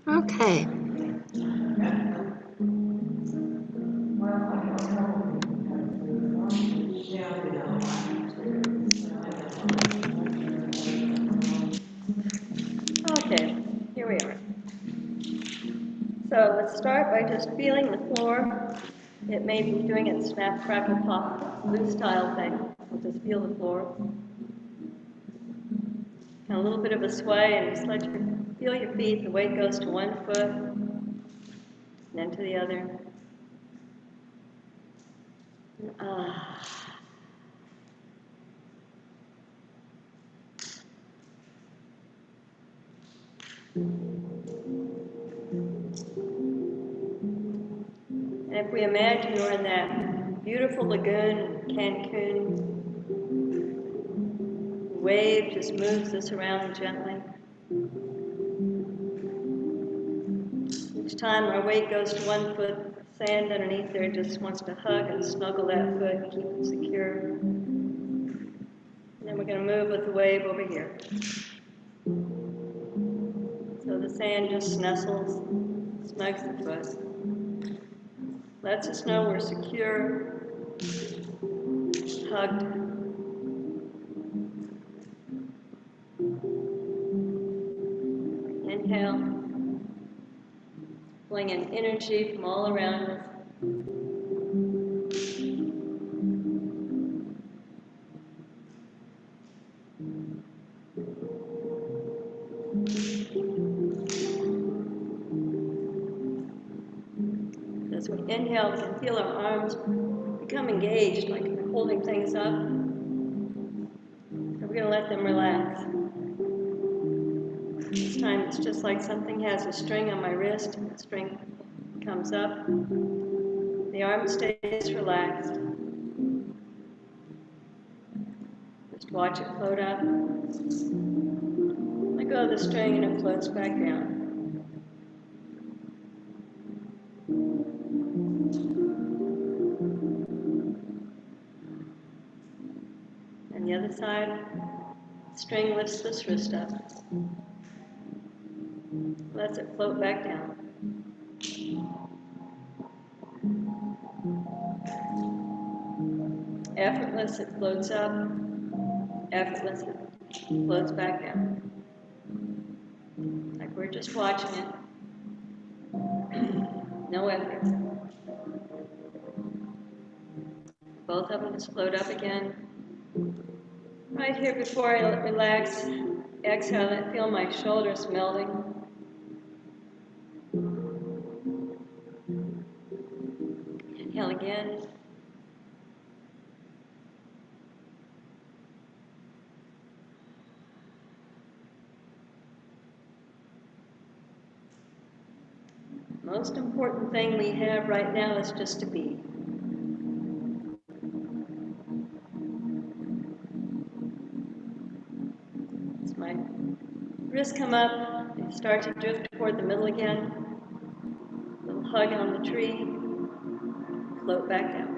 Okay. Okay, here we are. So let's start by just feeling the floor. It may be doing its snap, crackle, pop, loose style thing. We'll just feel the floor. And a little bit of a sway, and just feel your feet. The weight goes to one foot, and then to the other. And if we imagine we're in that beautiful lagoon in Cancun, the wave just moves us around gently. Each time our weight goes to one foot, sand underneath there just wants to hug and snuggle that foot and keep it secure. And then we're going to move with the wave over here. So the sand just nestles, snugs the foot. Lets us know we're secure, hugged. Inhale, pulling in energy from all around us. As we inhale, we can feel our arms become engaged, like we're holding things up. And we're going to let them relax. This time it's just like something has a string on my wrist, and the string comes up. The arm stays relaxed. Just watch it float up. Let go of the string and it floats back down. And the other side, string lifts this wrist up. Lets it float back down. Effortless, it floats up. Effortless, it floats back down. Like we're just watching it. No effort. Both of them just float up again. Right here before I relax, exhale, I feel my shoulders melting. Inhale again. Most important thing we have right now is just to be. As my wrists come up, they start to drift toward the middle again. A little hug on the tree, float back down.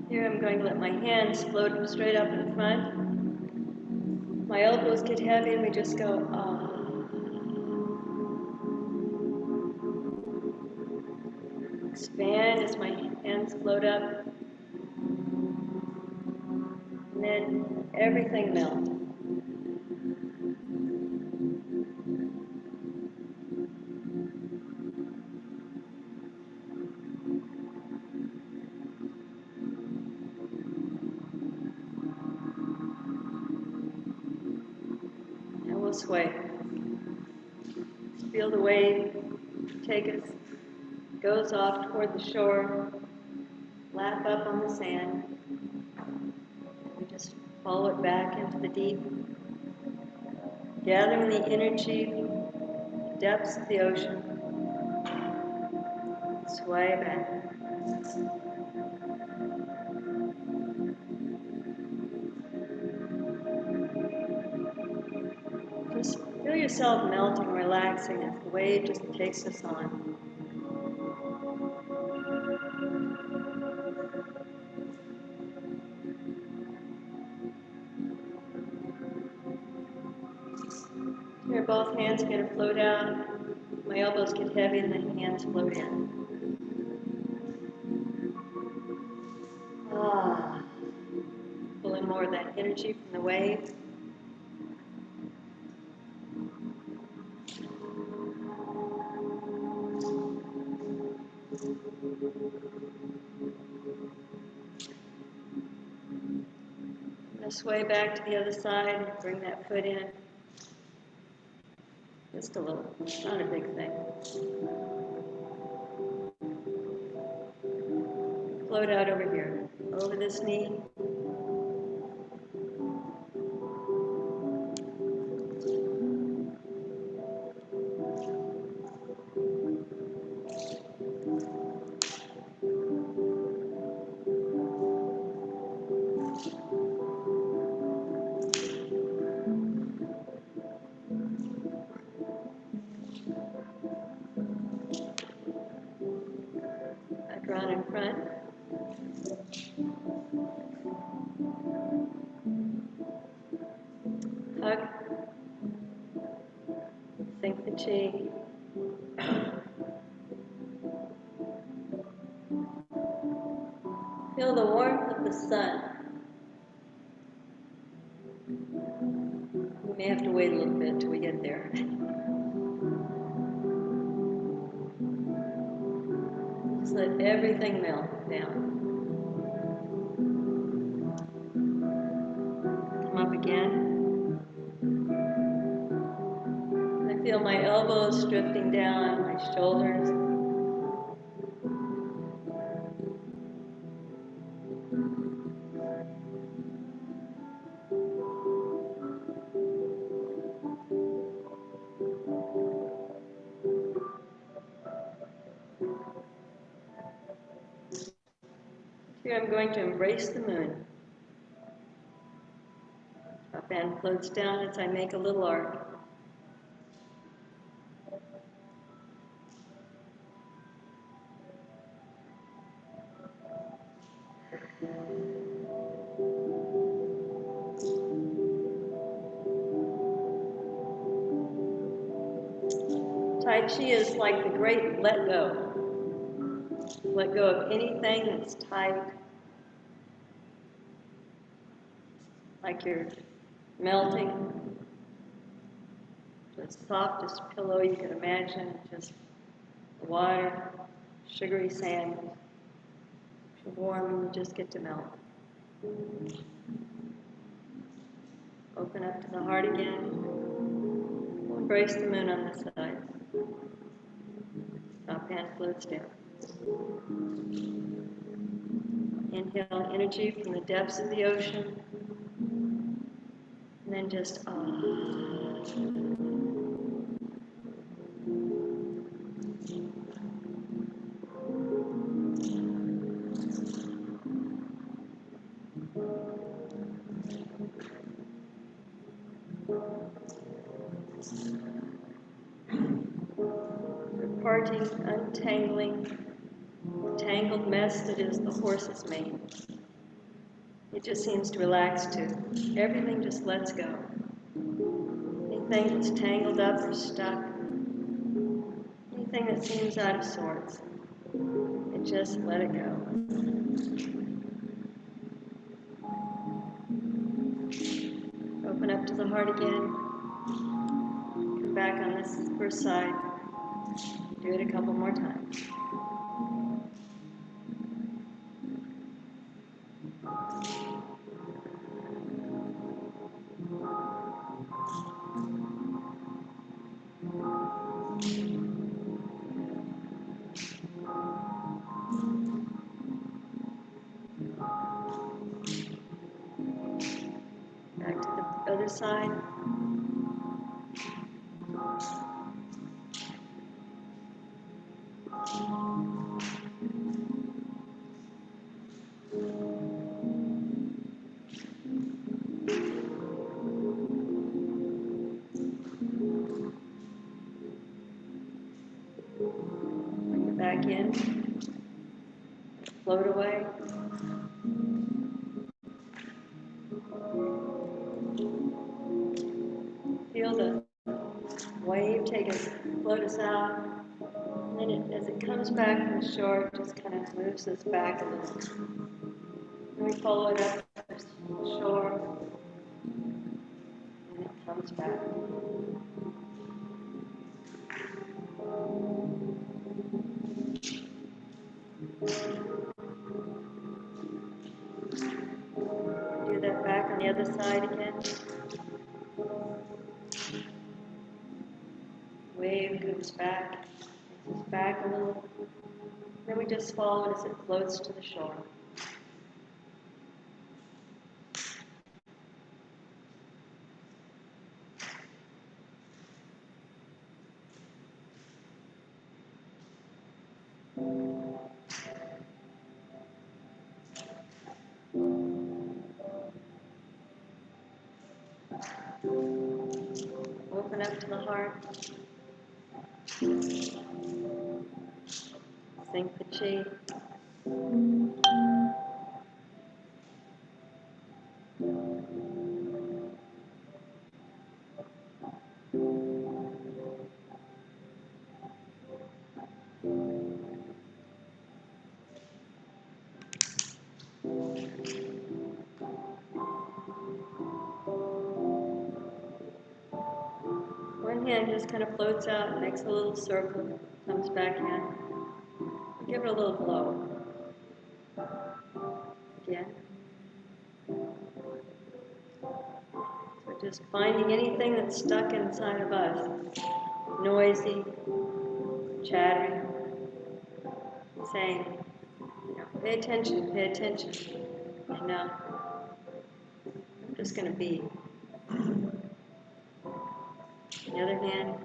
Here I'm going to let my hands float straight up in front. My elbows get heavy and we just go, ah. Expand as my hands float up. And then everything melts. Sway. Feel the wave take us, goes off toward the shore, lap up on the sand. We just follow it back into the deep, gathering the energy from the depths of the ocean. Sway back. Just feel yourself melting, relaxing as the wave just takes us on. Here, both hands are going to float out. My elbows get heavy and the hands float in. Ah, pulling more of that energy from the wave. I'm going to sway back to the other side and bring that foot in. Just a little, not a big thing. Float out over here, over this knee. Back around in front. Hug. Sink the chi. Feel the warmth of the sun. We may have to wait a little bit till we get there. Just let everything melt down. Come up again. I feel my elbows drifting down, my shoulders. Here I'm going to embrace the moon. Up and floats down as I make a little arc. Tai Chi is like the great let go. Let go of anything that's tight, like you're melting. The softest pillow you can imagine, just the water, sugary sand. You're warm and you just get to melt. Open up to the heart again. We'll embrace the moon on this side. Top hand floats down. Inhale energy from the depths of the ocean. And then just parting, untangling the tangled mess that is the horse's mane. It just seems to relax too. Everything just lets go. Anything that's tangled up or stuck, anything that seems out of sorts, it just let it go. Open up to the heart again. Come back on this first side. Do it a couple more times. other side. Bring it back in. Float away. Feel the wave take us, float us out. And then as it comes back from the shore, it just kind of moves us back a little. And we follow it up to the shore. And it comes back. Do that back on the other side again. Wave comes back, takes us back a little. Then we just follow it as it floats to the shore. Open up to the heart. Sink the chi. One hand just kind of floats out and makes a little circle, comes back in. Give it a little blow. Again. So just finding anything that's stuck inside of us. Noisy, chattering, saying, pay attention, pay attention. And I'm just going to be. The other hand.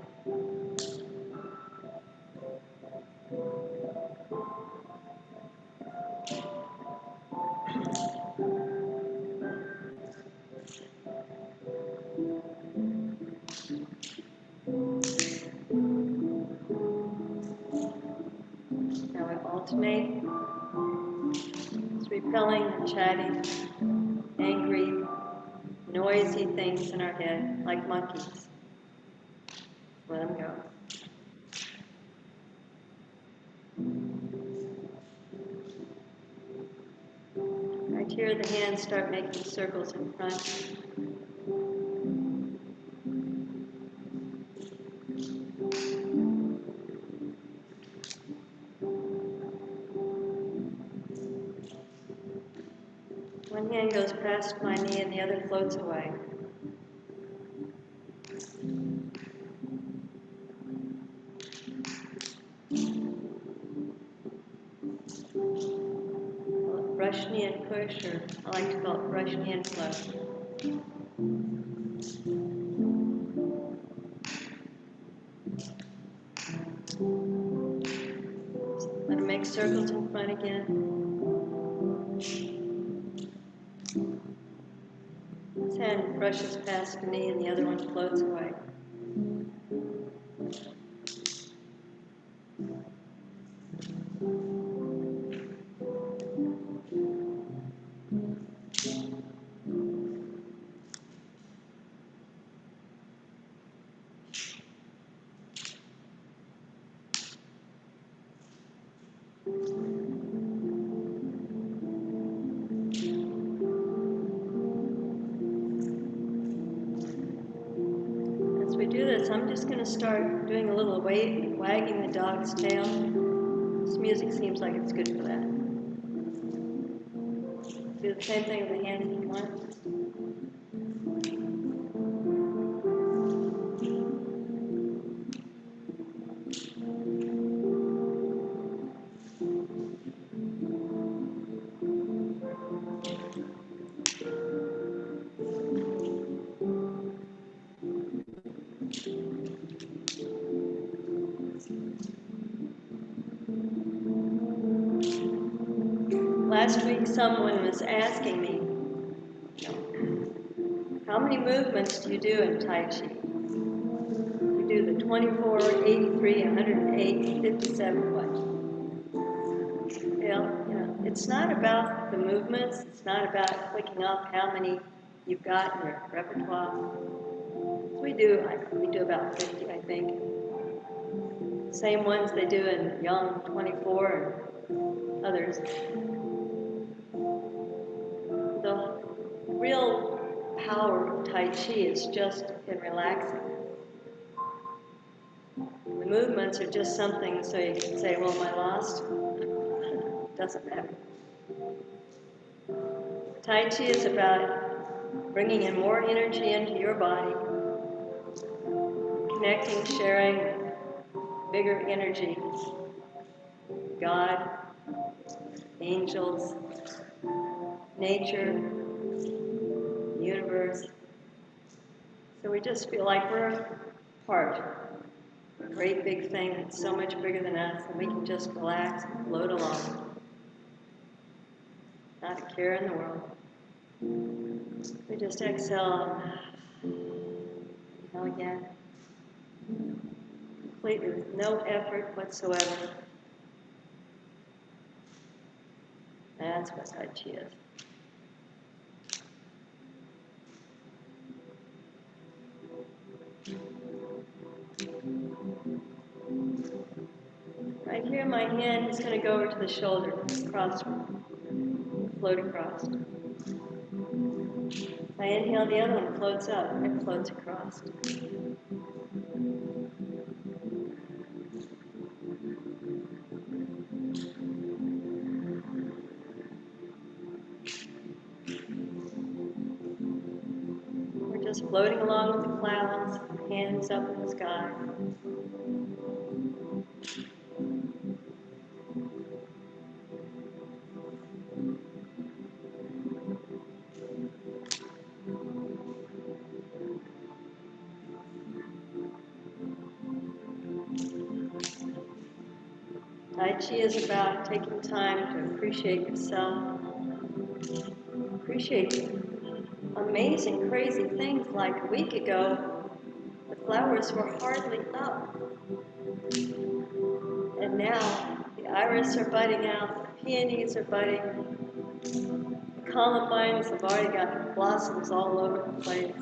Now we alternate. It's repelling the chatty, angry, noisy things in our head, like monkeys. Let them go. Right here, the hands start making circles in front. One hand goes past my knee and the other floats away. Call it brush knee and push, or I like to call it brush knee and float. Let them make circles in front again. This hand brushes past the knee and the other one floats away. As we do this, I'm just going to start doing a little wagging the dog's tail. This music seems like it's good for that. Do the same thing with the hands if you want. Last week someone was asking me, how many movements do you do in Tai Chi? You do the 24, 83, 108, 57, what? It's not about the movements, it's not about clicking off how many you've got in your repertoire. We do about 50, I think. Same ones they do in Young 24 and others. The real power of Tai Chi is just in relaxing. The movements are just something so you can say, well, am I lost? Doesn't matter. Tai Chi is about bringing in more energy into your body, connecting, sharing bigger energy. God, angels, nature, universe. So we just feel like we're part of a great big thing that's so much bigger than us, and we can just relax and float along. Not a care in the world. We just exhale. Inhale again. Completely with no effort whatsoever. That's what Tai Chi is. Right here, my hand is going to go over to the shoulder, cross, float across. If I inhale, the other one floats up, it floats across. We're just floating along with the clouds, hands up in the sky. Tai Chi is about taking time to appreciate yourself, appreciate amazing, crazy things like a week ago, the flowers were hardly up. And now the iris are budding out, the peonies are budding, the columbines have already got blossoms all over the place.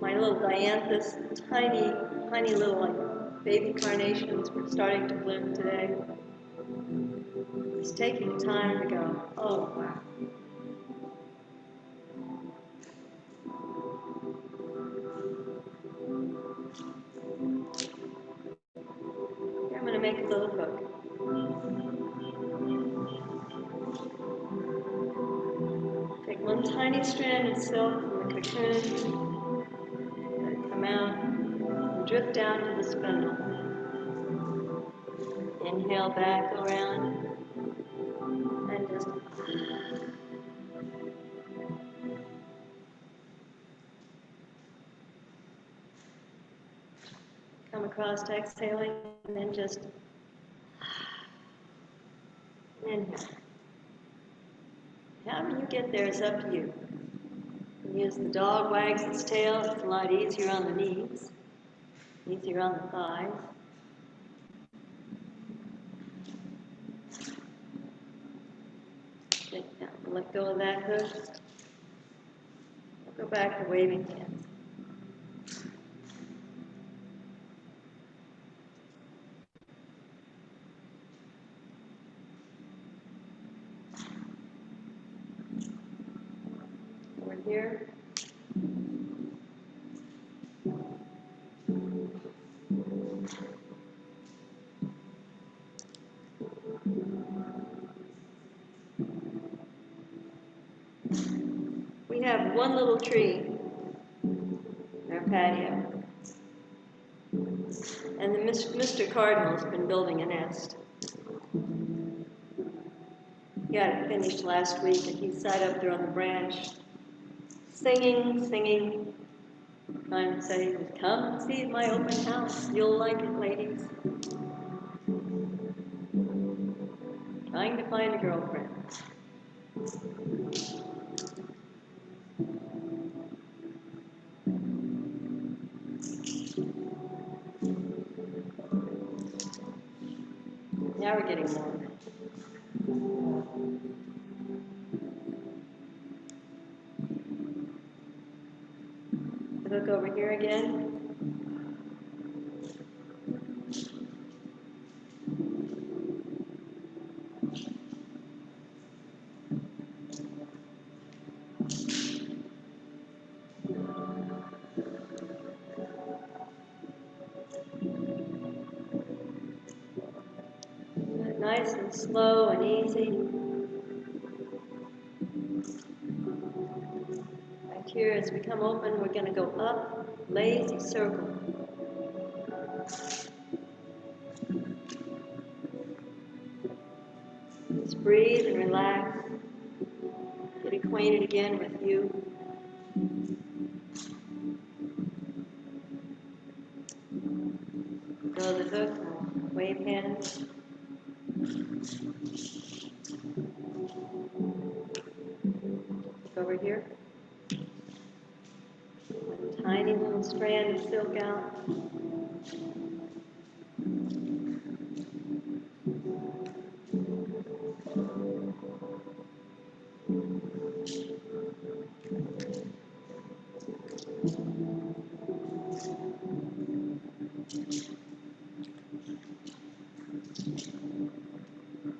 My little dianthus, tiny little like baby carnations were starting to bloom today. It's taking time to go, oh wow. Here I'm going to make a little hook. Take one tiny strand of silk from the cocoon, let it come out, and drip down to the spindle. Inhale back around, and just come across to exhaling, and then just inhale. How you get there is up to you. You can use the dog wags its tail, it's a lot easier on the knees, easier on the thighs. Okay, now let go of that hook. Go back to waving hands. Over here. We have one little tree in our patio, and Mr. Cardinal's been building a nest. He got it finished last week, and he sat up there on the branch, singing, trying to say, come see my open house, you'll like it, ladies. Trying to find a girlfriend. The hook over here again. Nice and slow and easy. Right here, as we come open, we're going to go up, lazy circle. Just breathe and relax. Get acquainted again with you. Go to the hook, wave hands. Over here. A tiny little strand of silk out.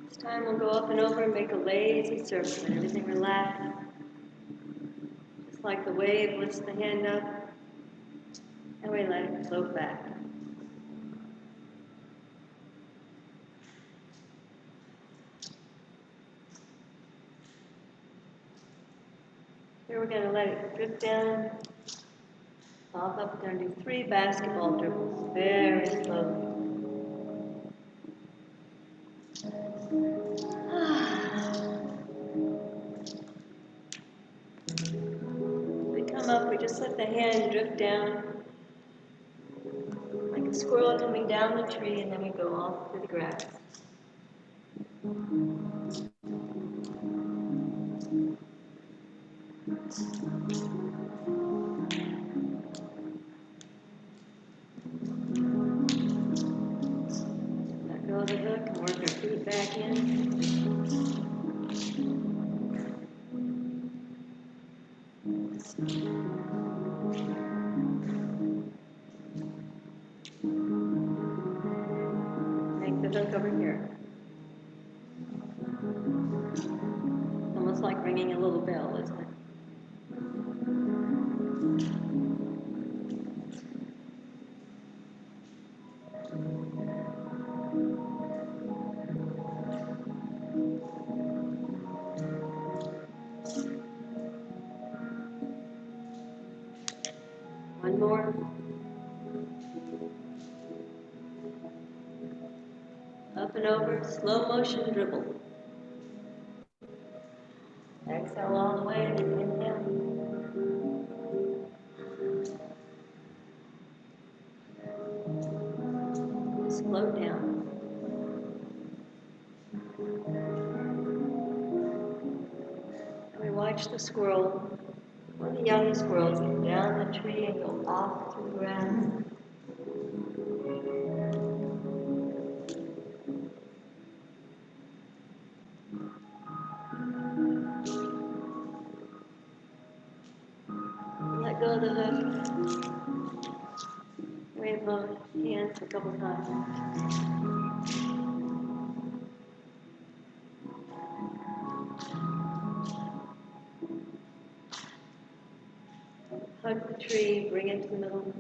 This time we'll go up and over and make a lazy circle. Everything relax. Just like the wave lifts the hand up, and we let it float back. Here we're going to let it drift down. Pop up. We're going to do 3 basketball dribbles, very slowly. We come up, we just let the hand drift down like a squirrel coming down the tree, and then we go off to the grass. Let go of the hook and work our feet back in. Make the hook over here. Almost like ringing a little bell, isn't it? One more. Up and over, slow motion dribble. Exhale all the way, inhale. Just float down. And we watch the squirrel, one of the young squirrels, go down the tree and go off through the grass. Let go of the hook. Wave both hands a couple times. Hug the tree, bring it to the middle.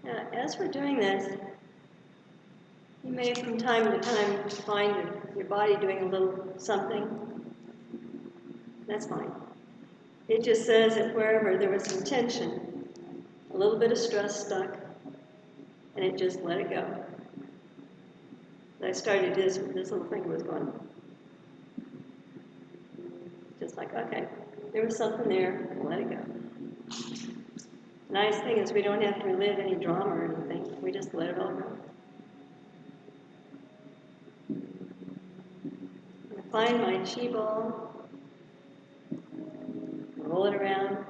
Now, as we're doing this, you may from time to time find your body doing a little something. That's fine. It just says that wherever there was some tension, a little bit of stress stuck, and it just let it go. I started this little finger was going, just like, okay, there was something there, let it go. The nice thing is we don't have to relive any drama or anything. We just let it all go. I find my chi ball, roll it around,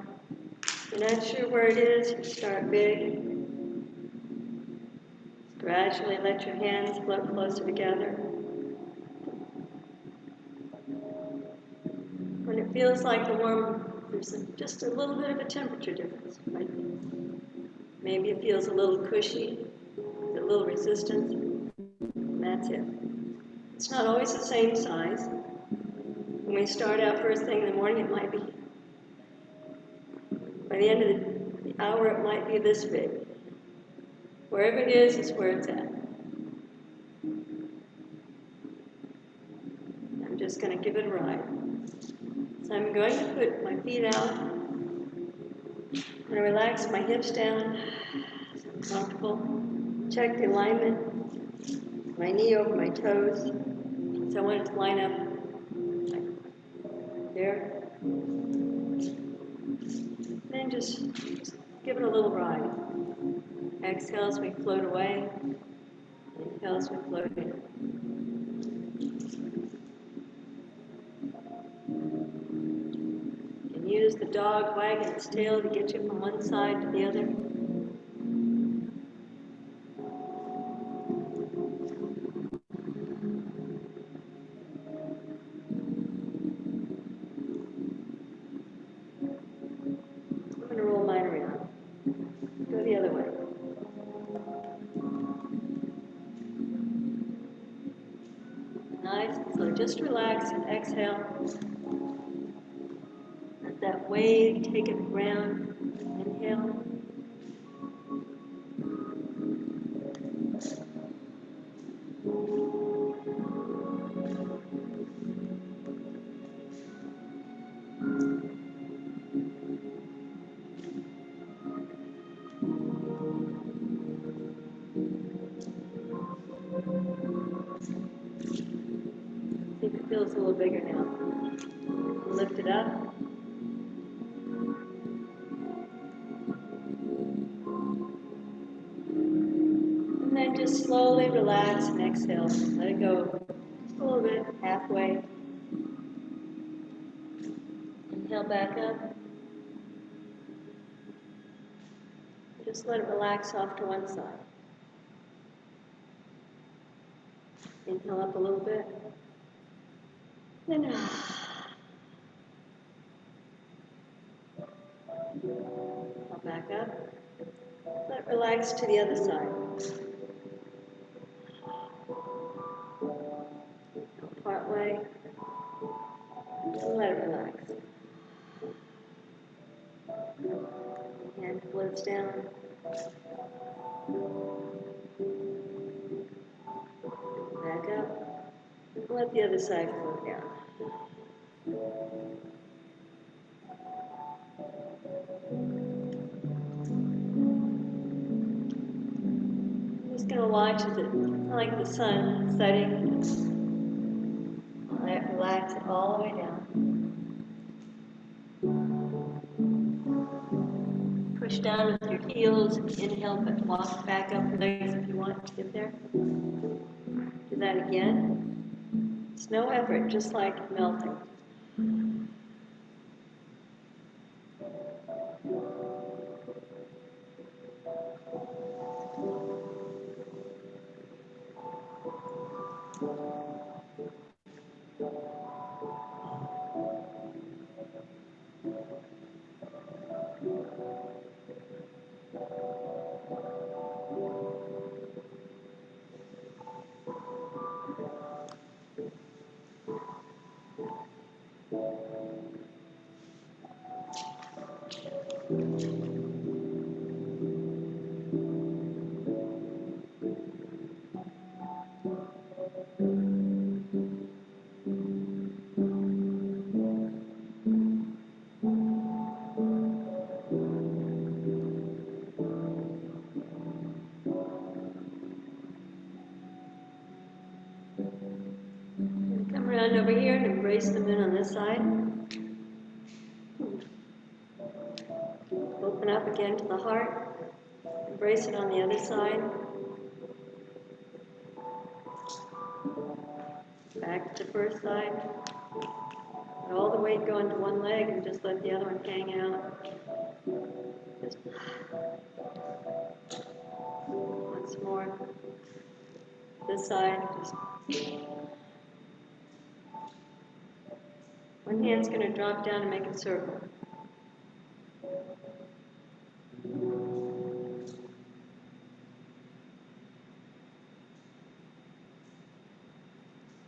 you're not sure where it is, you start big. Gradually let your hands float closer together. When it feels like there's just a little bit of a temperature difference. Right? Maybe it feels a little cushy, a little resistance, and that's it. It's not always the same size. When we start out first thing in the morning, it might be, by the end of the hour, it might be this big. Wherever it is where it's at. I'm just going to give it a ride. So I'm going to put my feet out. I'm going to relax my hips down so I'm comfortable. Check the alignment, my knee over my toes. So I want it to line up like there. Then just give it a little ride. Exhale as we float away. Inhale as we float in. You can use the dog wagging its tail to get you from one side to the other. I'm going to roll mine around. Go the other way. Nice. So just relax and exhale. Let that wave take it around. Inhale. See if it feels a little bigger now. Lift it up. And then just slowly relax and exhale. Let it go just a little bit, halfway. Inhale back up. Just let it relax off to one side. Inhale up a little bit. Then I'll back up. Let it relax to the other side. Part way. And let it relax. Hand floats down. Back up. Let the other side float down. I'm just going to watch as it, like the sun setting. Let it relax it all the way down. Push down with your heels. Inhale, but walk back up the legs if you want to get there. Do that again. It's no effort, just like melting. Come around over here and embrace the moon on this side. Open up again to the heart. Embrace it on the other side. Back to the first side. Let all the weight go into one leg and just let the other one hang out. Just once more. This side, just one hand's going to drop down and make a circle.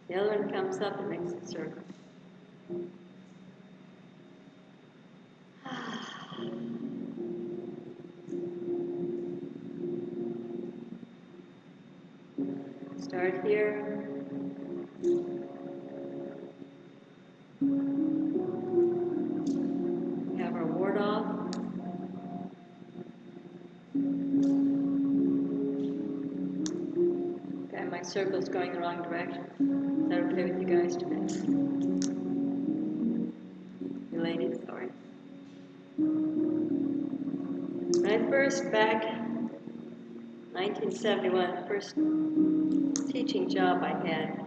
The other one comes up and makes a circle. Start here. We have our ward off. Okay, my circle's going the wrong direction. Is that okay with you guys today? You ladies, sorry. When I first, back 1971, the first teaching job I had,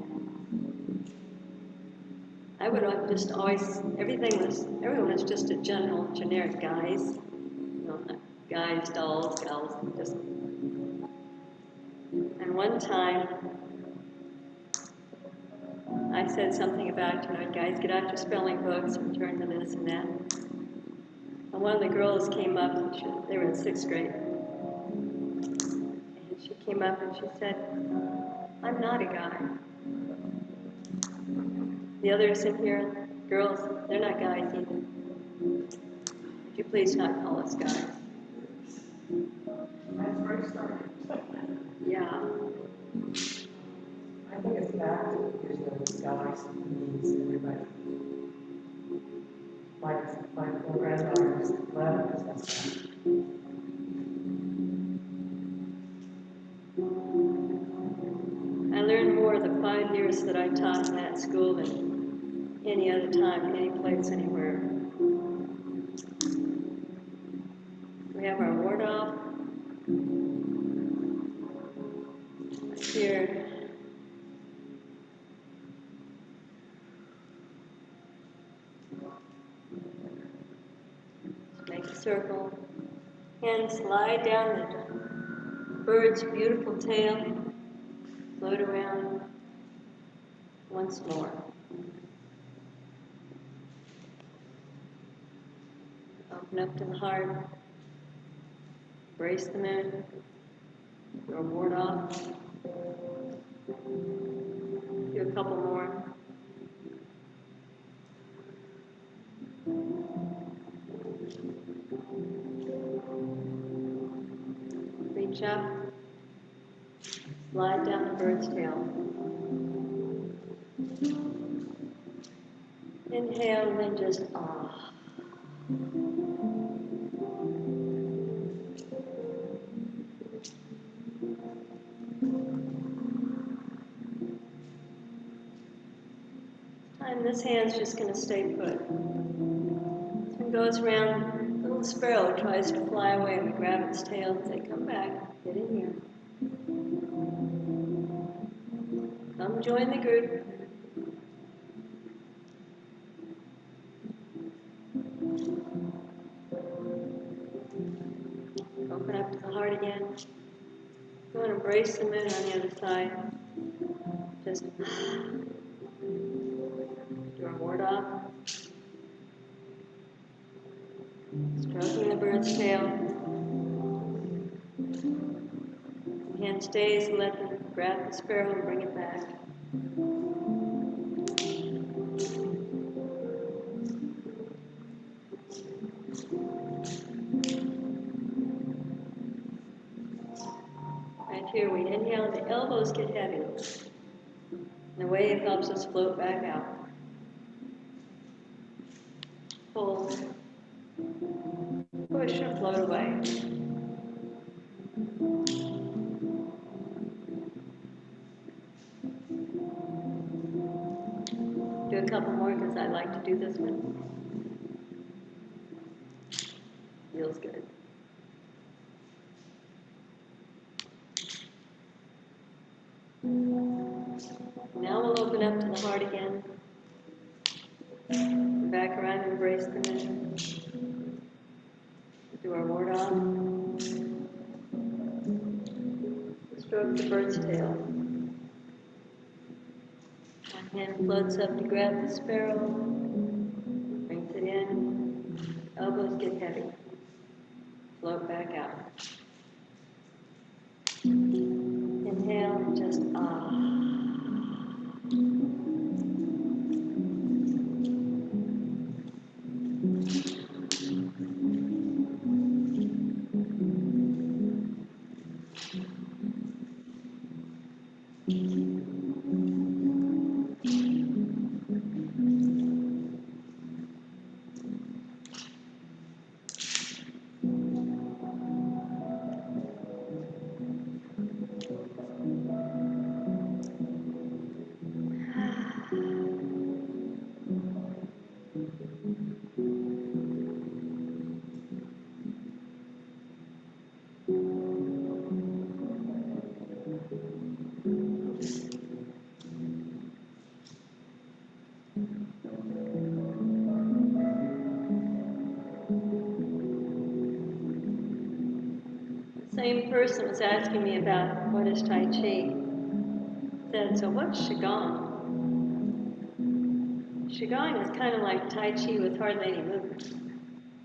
I would just always, everyone was just a generic guys. You know, guys, dolls, gals, just. And one time, I said something about, guys, get out your spelling books and turn to this and that. And one of the girls came up, they were in 6th grade. And she came up and she said, I'm not a guy. The others in here, girls, they're not guys either. Would you please not call us guys? That's where it started. Yeah. I think it's back to because guys means everybody. My granddaughter was 11 because that's that. I learned more the 5 years that I taught in that school than any other time, any place, anywhere. We have our ward off. Here. Make a circle. And slide down the bird's beautiful tail. Float around once more. Open up to the heart. Brace the moon. Your ward off. Do a couple more. Reach up. Slide down the bird's tail. Inhale and then just ah. And this hand's just going to stay put. This one goes around, little sparrow tries to fly away, and we grab its tail and say, come back, get in here. Come join the group. Open up to the heart again. Go and embrace the moon on the other side. Just do our ward off. Stroking the bird's tail. The hand stays and let them grab the sparrow and bring it back. Right here we inhale, the elbows get heavy. And the wave helps us float back out. Pull, push, or float away. Do a couple more because I like to do this one. Feels good. Now we'll open up to the heart again. embrace the minute. Do our ward off. Stroke the bird's tail. One hand floats up to grab the sparrow. Brings it in. Elbows get heavy. Float back out. Inhale and just ah. Same person was asking me about what is Tai Chi. Said, so what's Qigong? Qigong is kind of like Tai Chi with hardly any movement.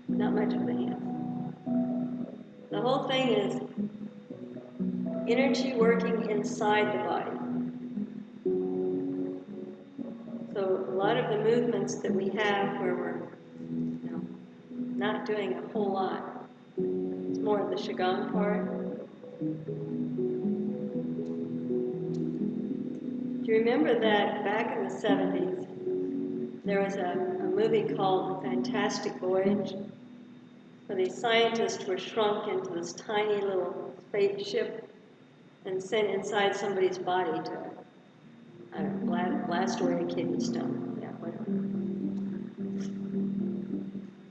Not much of the hands. The whole thing is energy working inside the body. So a lot of the movements that we have where we're not doing a whole lot, it's more of the Qigong part. Do you remember that back in the 70s, there was a movie called The Fantastic Voyage, where these scientists were shrunk into this tiny little spaceship and sent inside somebody's body to, I don't know, blast away a kidney stone, yeah, whatever.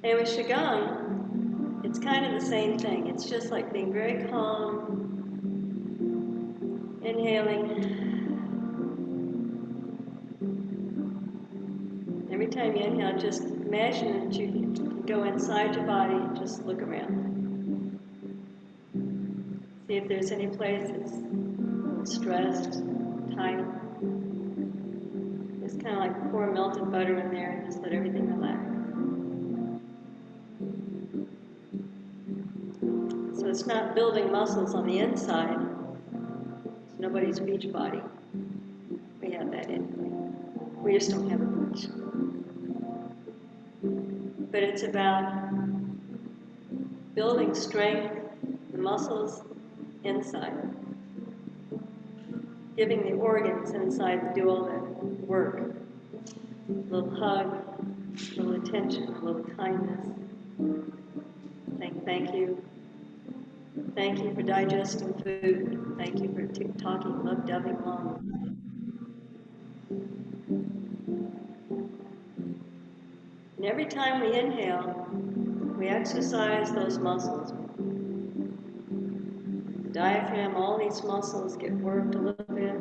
And with Qigong, it's kind of the same thing. It's just like being very calm, inhaling. Every time you inhale, just imagine that you can go inside your body and just look around. See if there's any place that's stressed, tight. Just kind of like pour melted butter in there and just let everything relax. So it's not building muscles on the inside. It's nobody's beach body. We have that anyway. We just don't have a beach. But it's about building strength, the muscles inside. Giving the organs inside to do all the work. A little hug, a little attention, a little kindness. Thank you. Thank you for digesting food. Thank you for talking, love-dubbing along. And every time we inhale, we exercise those muscles. The diaphragm, all these muscles get worked a little bit,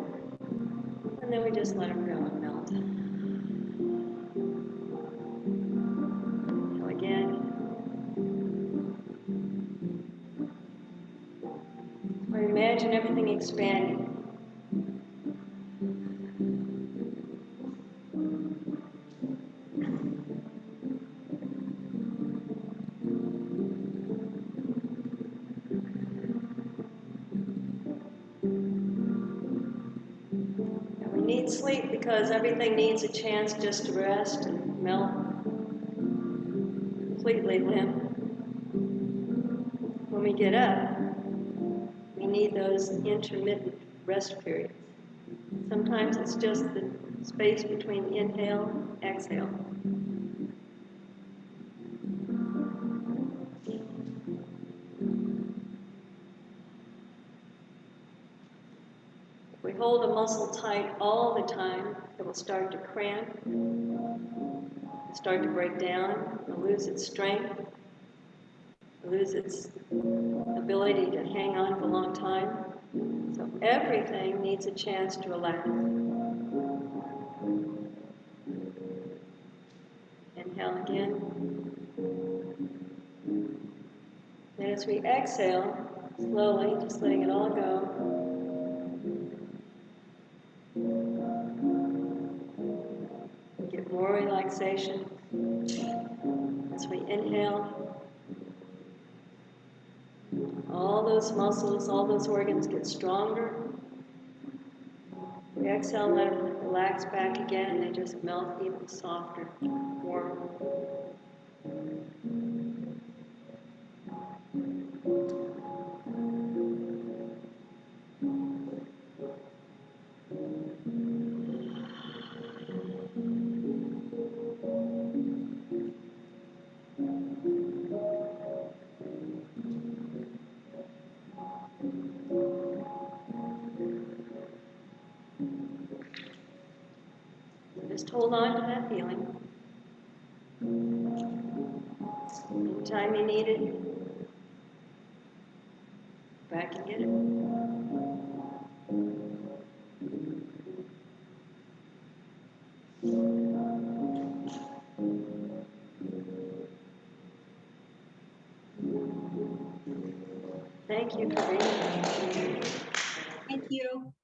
and then we just let them go and melt. Inhale again. Or imagine everything expanding. Sleep because everything needs a chance just to rest and melt completely limp. When we get up, we need those intermittent rest periods. Sometimes it's just the space between inhale and exhale. If we hold a muscle tight all the time, it will start to cramp, start to break down, it'll lose its strength, lose its ability to hang on for a long time. So everything needs a chance to relax. Inhale again. as we exhale, slowly, just letting it all go, get more relaxation. As we inhale, all those muscles, all those organs get stronger. We exhale, let them relax back again, they just melt even softer, warmer. Just hold on to that feeling. Anytime you need it, back and get it. Thank you for being here. Thank you.